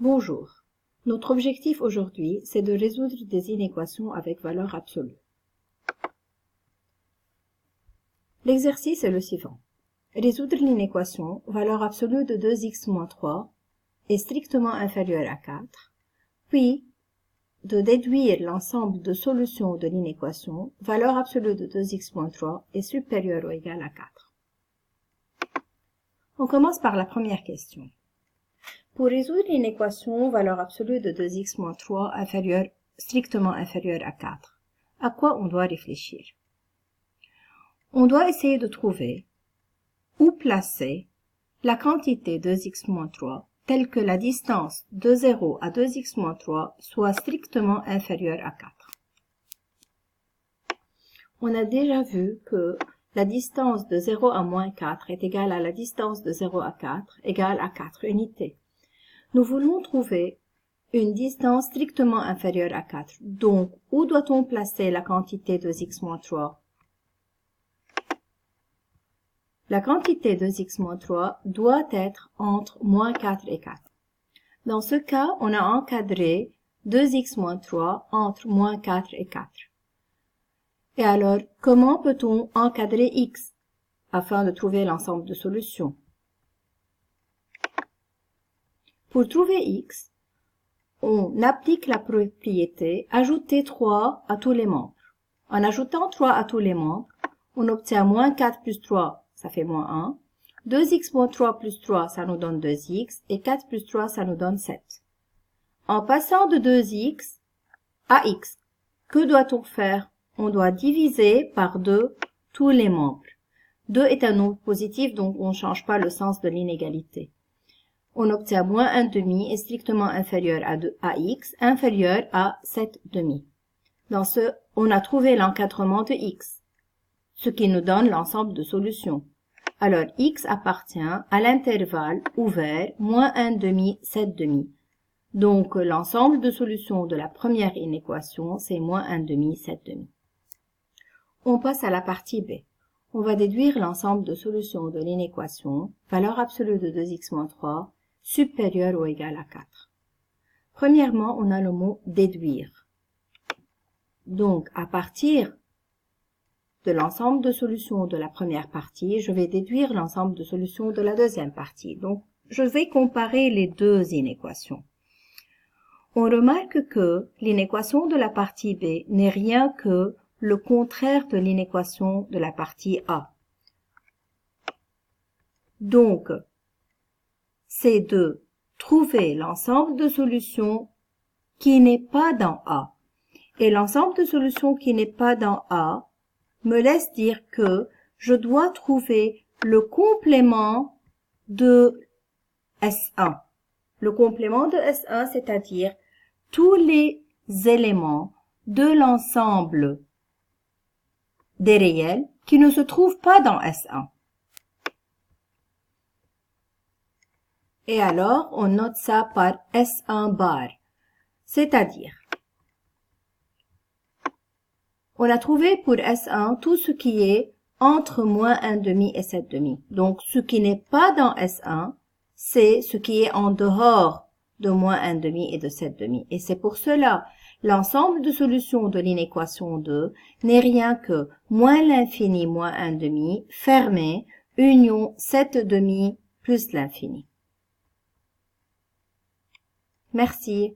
Bonjour. Notre objectif aujourd'hui, c'est de résoudre des inéquations avec valeur absolue. L'exercice est le suivant. Résoudre l'inéquation valeur absolue de 2x moins 3 est strictement inférieure à 4, puis de déduire l'ensemble de solutions de l'inéquation valeur absolue de 2x moins 3 est supérieure ou égale à 4. On commence par la première question. Pour résoudre une équation valeur absolue de 2x moins 3 strictement inférieure à 4, à quoi on doit réfléchir? On doit essayer de trouver où placer la quantité 2x moins 3 telle que la distance de 0 à 2x moins 3 soit strictement inférieure à 4. On a déjà vu que la distance de 0 à moins 4 est égale à la distance de 0 à 4 égale à 4 unités. Nous voulons trouver une distance strictement inférieure à 4. Donc, où doit-on placer la quantité 2x moins 3? La quantité 2x moins 3 doit être entre moins 4 et 4. Dans ce cas, on a encadré 2x moins 3 entre moins 4 et 4. Et alors, comment peut-on encadrer x afin de trouver l'ensemble de solutions? Pour trouver x, on applique la propriété ajouter 3 à tous les membres. En ajoutant 3 à tous les membres, on obtient moins 4 plus 3, ça fait moins 1. 2x moins 3 plus 3, ça nous donne 2x. Et 4 plus 3, ça nous donne 7. En passant de 2x à x, que doit-on faire? On doit diviser par 2 tous les membres. 2 est un nombre positif, donc on ne change pas le sens de l'inégalité. On obtient moins 1 demi est strictement inférieur à x, inférieur à 7 demi. Dans ce, on a trouvé l'encadrement de x, ce qui nous donne l'ensemble de solutions. Alors, x appartient à l'intervalle ouvert moins 1 demi, 7 demi. Donc, l'ensemble de solutions de la première inéquation, c'est moins 1 demi, 7 demi. On passe à la partie B. On va déduire l'ensemble de solutions de l'inéquation, valeur absolue de 2x moins 3, supérieur ou égal à 4. Premièrement, on a le mot déduire. Donc, à partir de l'ensemble de solutions de la première partie, je vais déduire l'ensemble de solutions de la deuxième partie. Donc, je vais comparer les deux inéquations. On remarque que l'inéquation de la partie B n'est rien que le contraire de l'inéquation de la partie A. Donc, c'est de trouver l'ensemble de solutions qui n'est pas dans A. Et l'ensemble de solutions qui n'est pas dans A me laisse dire que je dois trouver le complément de S1. Le complément de S1, c'est-à-dire tous les éléments de l'ensemble des réels qui ne se trouvent pas dans S1. Et alors, on note ça par S1 bar, c'est-à-dire, on a trouvé pour S1 tout ce qui est entre moins 1 demi et 7 demi. Donc, ce qui n'est pas dans S1, c'est ce qui est en dehors de moins 1 demi et de 7 demi. Et c'est pour cela, l'ensemble de solutions de l'inéquation 2 n'est rien que moins l'infini moins 1 demi, fermé, union 7 demi plus l'infini. Merci.